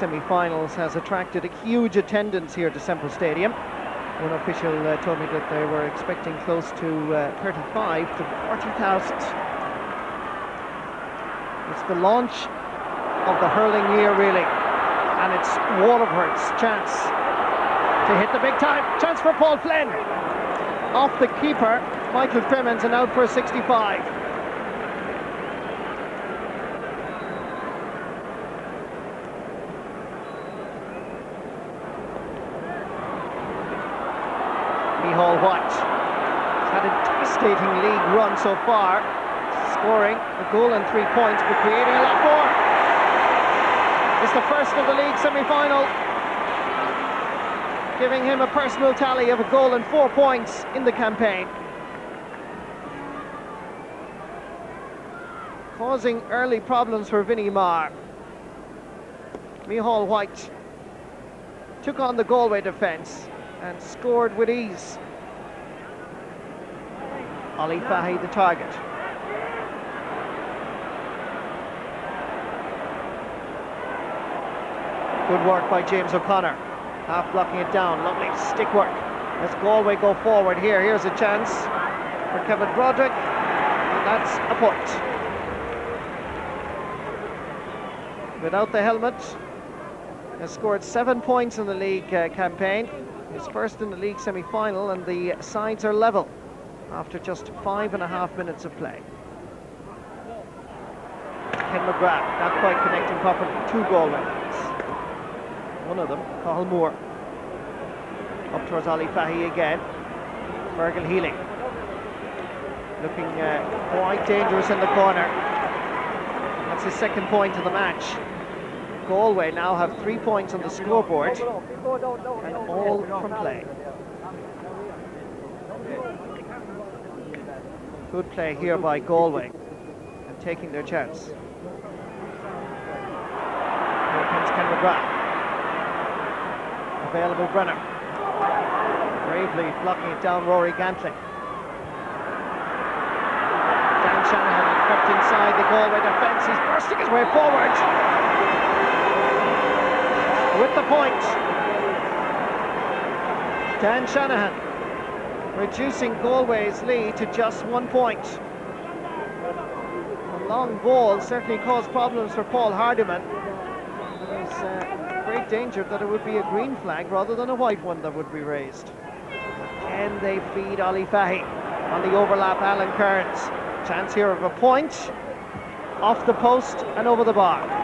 semi-finals has attracted a huge attendance here to Semple Stadium. One official told me that they were expecting close to 35 to 40,000. It's the launch of the hurling year, really, and it's Waterford's chance to hit the big time. Chance for Paul Flynn. Off the keeper, Michael Crimmins, and out for a 65. Micheál White has had a devastating league run so far, scoring a goal and 3 points, but creating a lot more. It's the first of the league semi-final, giving him a personal tally of a goal and 4 points in the campaign. Causing early problems for Vinnie Marr. Micheál White took on the Galway defence and scored with ease. Ali Fahy the target. Good work by James O'Connor. Half blocking it down. Lovely stick work as Galway go forward here. Here's a chance for Kevin Broderick, and that's a point. Without the helmet, has scored 7 points in the league campaign. His first in the league semi-final, and the sides are level after just 5.5 minutes of play. Ken McGrath not quite connecting properly. 2 Galway lads. One of them, Cathal Moore. Up towards Ali Fahy again. Fergal Healing. Looking quite dangerous in the corner. That's his 2nd point of the match. Galway now have 3 points on the scoreboard, and all from play. Good play here by Galway, and taking their chance. Here comes Ken McGrath. Available Brenner. Bravely blocking it down, Rory Gantling. Dan Shanahan crept inside the Galway defence. He's bursting his way forward. With the point, Dan Shanahan reducing Galway's lead to just 1 point. The long ball certainly caused problems for Paul Hardiman. There's great danger that it would be a green flag rather than a white one that would be raised. Can they feed Ali Fahy? On the overlap, Alan Kearns. Chance here of a point, off the post and over the bar.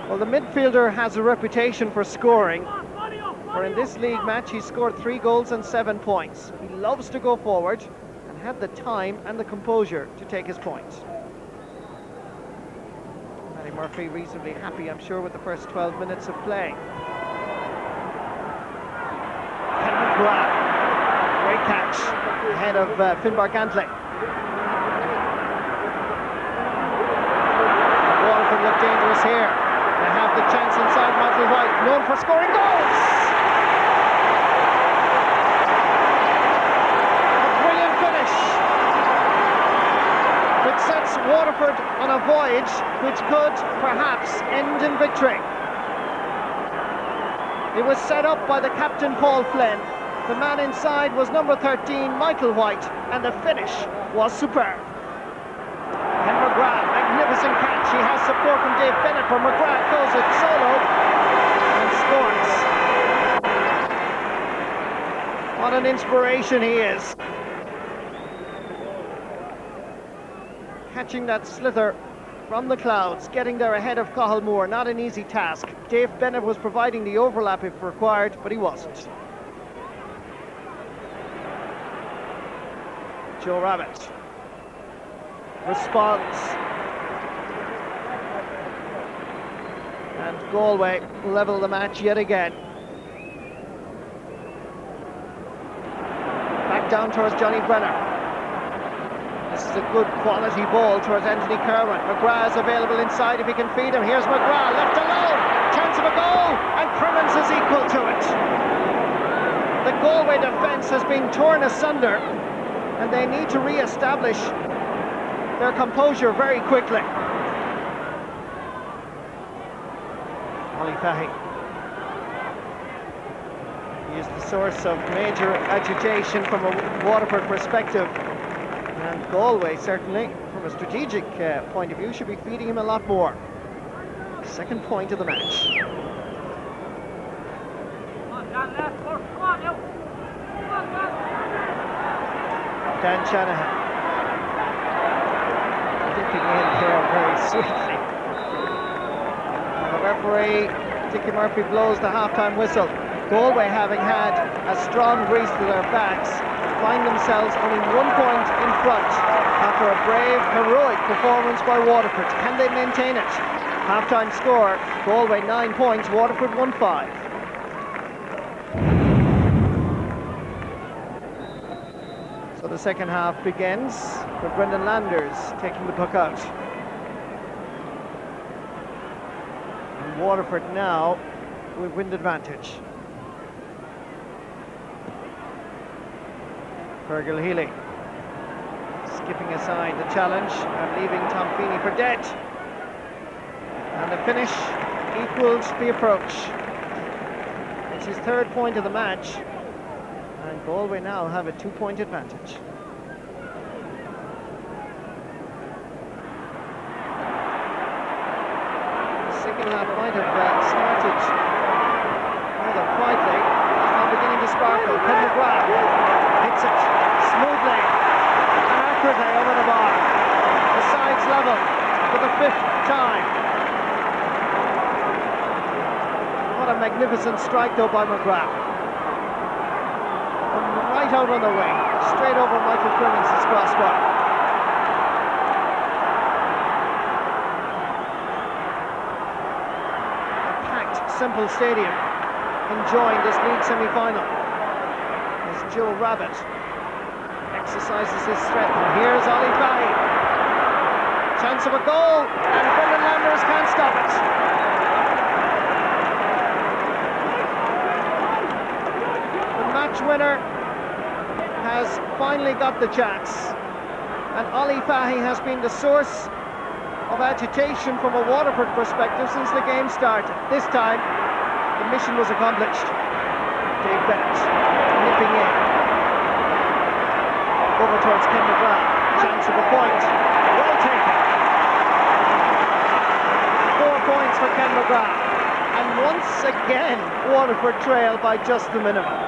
Well, the midfielder has a reputation for scoring, for in this league match he scored 3 goals and 7 points. He loves to go forward and had the time and the composure to take his points. Paddy Murphy reasonably happy, I'm sure, with the first 12 minutes of play. Ken McGrath, great catch ahead of Finbar Gantling. Waterford look dangerous here. They have the chance inside. Michael White, known for scoring goals. A brilliant finish, which sets Waterford on a voyage which could perhaps end in victory. It was set up by the captain Paul Flynn. The man inside was number 13, Michael White, and the finish was superb. Ken McGrath, magnificent catch. He has support from Dave Bennett, but McGrath goes it solo and scores. What an inspiration he is. Catching that slither from the clouds, getting there ahead of Cathal Moore, not an easy task. Dave Bennett was providing the overlap if required, but he wasn't. Joe Rabbit responds, and Galway level the match yet again. Back down towards Johnny Brenner. This is a good quality ball towards Anthony Kerwin. McGrath is available inside if he can feed him. Here's McGrath, left alone, chance of a goal, and Crimmins is equal to it. The Galway defence has been torn asunder, and they need to re-establish their composure very quickly. Ollie Fahy. He is the source of major agitation from a Waterford perspective, and Galway certainly, from a strategic point of view, should be feeding him a lot more. Second point of the match. Dan Shanahan dipping in there very sweetly. And the referee, Dickie Murphy, blows the half-time whistle. Galway, having had a strong breeze to their backs, find themselves only 1 point in front after a brave, heroic performance by Waterford. Can they maintain it? Half-time score, Galway 9 points, Waterford 1-5. So the second half begins with Brendan Landers taking the puck out. And Waterford now with wind advantage. Fergal Healy skipping aside the challenge and leaving Tom Feeney for dead. And the finish equals the approach. It's his third point of the match, and Galway now have a 2-point advantage. The second half might have started rather quietly. It's now beginning to sparkle. Ken McGrath hits it smoothly and accurately over the bar. The sides level for the 5th time. What a magnificent strike though by McGrath. Right out on the wing, straight over Michael Crimmins' crossbar. A packed, simple stadium enjoying this league semi-final as Joe Rabbit exercises his strength. And here's Ollie Fahy. Chance of a goal, and Brendan Landers can't stop it. The match winner has finally got the chance, and Ollie Fahy has been the source of agitation from a Waterford perspective since the game started. This time the mission was accomplished. Dave Bennett nipping in over towards Ken McGrath. Chance of a point, well taken. 4 points for Ken McGrath, and once again Waterford trail by just the minimum.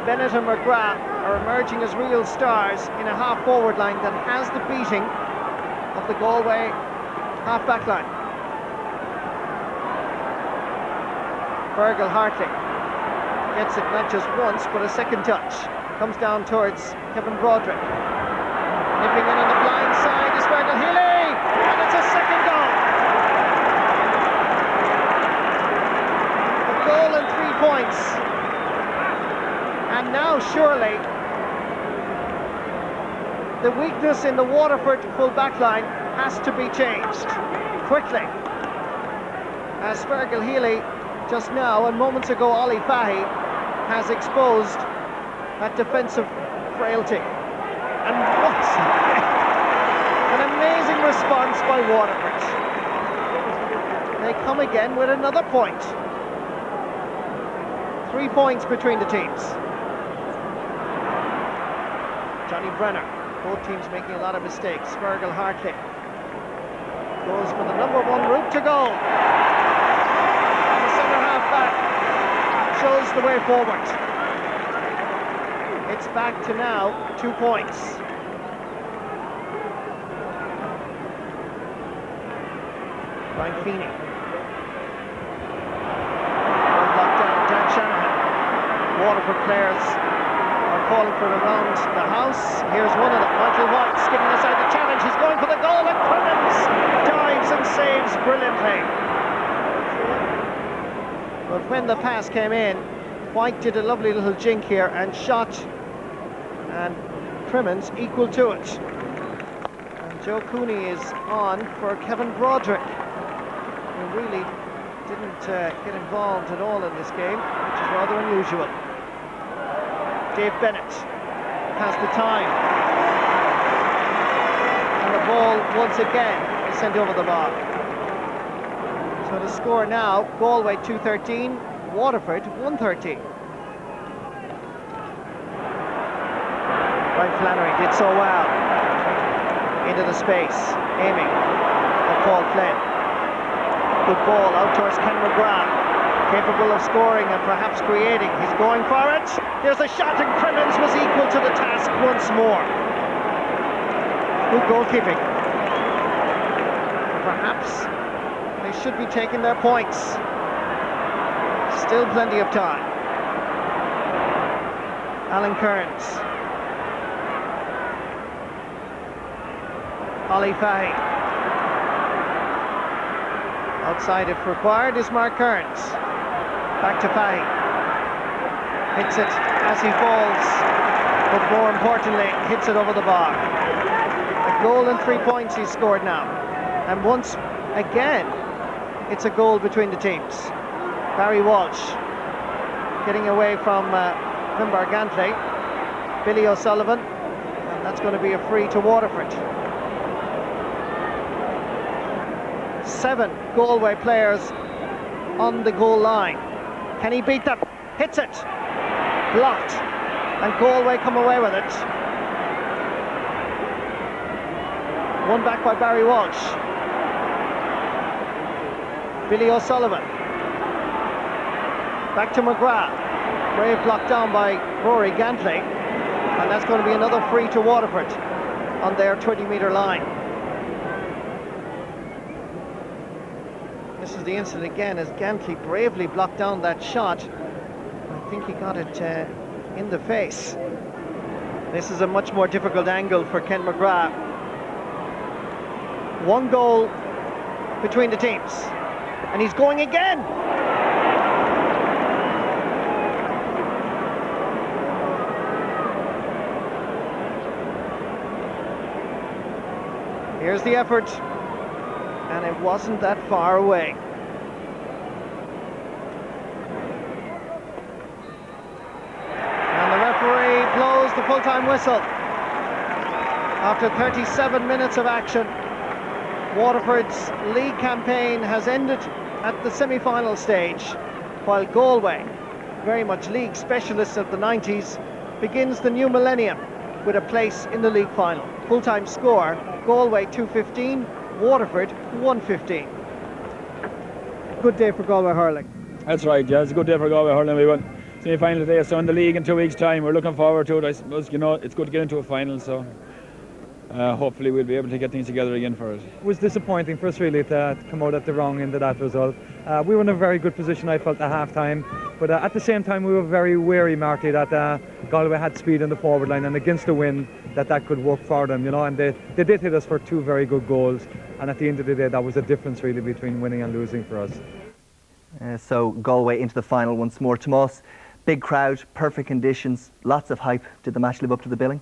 Bennett and McGrath are emerging as real stars in a half-forward line that has the beating of the Galway half-back line. Fergal Hartley gets it not just once, but a second touch. Comes down towards Kevin Broderick. Nipping in on the blind side is Fergal Healy, and it's a second goal. A goal and 3 points. And now surely the weakness in the Waterford full back line has to be changed quickly, as Fergal Healy just now and moments ago Ollie Fahy has exposed that defensive frailty. And once again, an amazing response by Waterford. They come again with another point. 3 points between the teams. Johnny Brenner, both teams making a lot of mistakes. Fergal Hartley goes for the number 1 route to goal. And the centre half back shows the way forward. It's back to now 2 points. Brian Feeney. Locked down, Dan Shanahan. Waterford players are calling for it around the house. Here's one of them, Michael White, skipping aside the challenge. He's going for the goal, and Crimmins dives and saves brilliantly. But when the pass came in, White did a lovely little jink here and shot, and Crimmins equal to it. And Joe Cooney is on for Kevin Broderick, who really didn't get involved at all in this game, which is rather unusual. Dave Bennett has the time, and the ball once again is sent over the bar. So the score now, Galway 2-13, Waterford 1-13. Brian Flannery did so well. Into the space, aiming at Paul Flynn. Good ball out towards Ken McGrath. Capable of scoring and perhaps creating. He's going for it. There's a shot and Crimmins was equal to the task once more. Good goalkeeping. Perhaps they should be taking their points. Still plenty of time. Alan Kearns. Ollie Fahy. Outside if required is Mark Kearns. Back to Fahy. Hits it as he falls, but more importantly, hits it over the bar. A goal and 3 points he's scored now. And once again, it's a goal between the teams. Barry Walsh getting away from Finbar Gantley. Billy O'Sullivan, and that's going to be a free to Waterford. 7 Galway players on the goal line. Can he beat them? Hits it. Blocked. And Galway come away with it. Won back by Barry Walsh. Billy O'Sullivan. Back to McGrath. Brave blocked down by Rory Gantley. And that's going to be another free to Waterford on their 20-metre line. This is the incident again as Gantley bravely blocked down that shot. I think he got it in the face. This is a much more difficult angle for Ken McGrath. 1 goal between the teams. And he's going again! Here's the effort. And it wasn't that far away. And the referee blows the full-time whistle. After 37 minutes of action, Waterford's league campaign has ended at the semi-final stage, while Galway, very much league specialists of the 90s, begins the new millennium with a place in the league final. Full-time score, Galway 2-15, Waterford 1-15. Good day for Galway hurling. That's right, yeah, it's a good day for Galway hurling. We won semi-final today, so in the league in 2 weeks' time. We're looking forward to it. I suppose, you know, it's good to get into a final, so hopefully we'll be able to get things together again for it. It was disappointing for us really to come out at the wrong end of that result. We were in a very good position, I felt, at half-time, but at the same time we were very wary, Marty, that Galway had speed in the forward line, and against the wind that could work for them, you know, and they did hit us for 2 very good goals, and at the end of the day that was the difference really between winning and losing for us. So Galway into the final once more. Tomas, big crowd, perfect conditions, lots of hype. Did the match live up to the billing?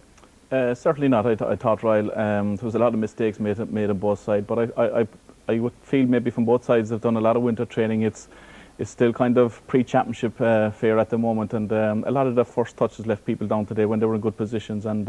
Certainly not. I thought, Ryle, there was a lot of mistakes made on both sides, but I would feel maybe from both sides they've done a lot of winter training. It's still kind of pre-championship fare at the moment, and a lot of the first touches left people down today when they were in good positions, and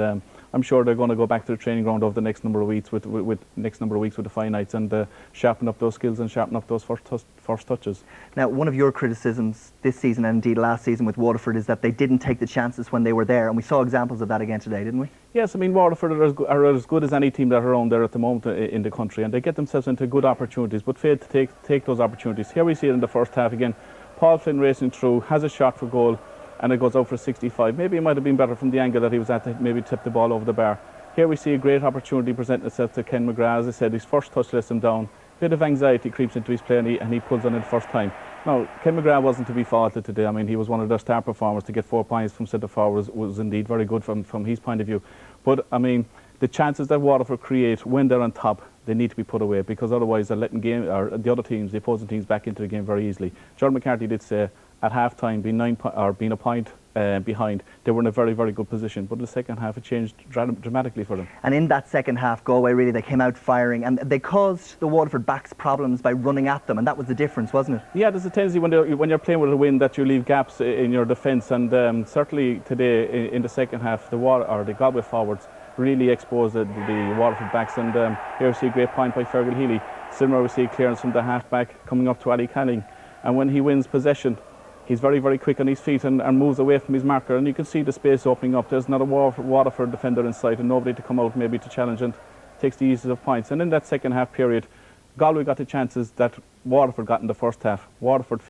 I'm sure they're going to go back to the training ground over the next number of weeks with the fine nights and sharpen up those skills and sharpen up those first touches. Now, one of your criticisms this season and indeed last season with Waterford is that they didn't take the chances when they were there, and we saw examples of that again today, didn't we? Yes, I mean, Waterford are as good as any team that are around there at the moment in the country, and they get themselves into good opportunities but fail to take those opportunities. Here we see it in the first half again. Paul Flynn racing through, has a shot for goal, and it goes out for 65. Maybe it might have been better from the angle that he was at to maybe tip the ball over the bar. Here we see a great opportunity present itself to Ken McGrath. As I said, his first touch lets him down. A bit of anxiety creeps into his play, and he pulls on it the first time. Now, Ken McGrath wasn't to be faulted today. I mean, he was one of their star performers. To get 4 points from centre forward was indeed very good from his point of view. But, I mean, the chances that Waterford create when they're on top, they need to be put away, because otherwise they're letting the other teams, the opposing teams, back into the game very easily. John McCarthy did say at half-time, being a point behind, they were in a very, very good position. But in the second half, it changed dramatically for them. And in that second half, Galway really, they came out firing, and they caused the Waterford backs problems by running at them, and that was the difference, wasn't it? Yeah, there's a tendency when you're playing with a wind that you leave gaps in your defence, and certainly today in the second half, the Galway forwards really exposed the Waterford backs, and here we see a great point by Fergal Healy. Similar, we see clearance from the half-back coming up to Ali Canning. And when he wins possession, he's very, very quick on his feet and moves away from his marker. And you can see the space opening up. There's not a Waterford defender in sight and nobody to come out maybe to challenge, and takes the easiest of points. And in that second half period, Galway got the chances that Waterford got in the first half. Waterford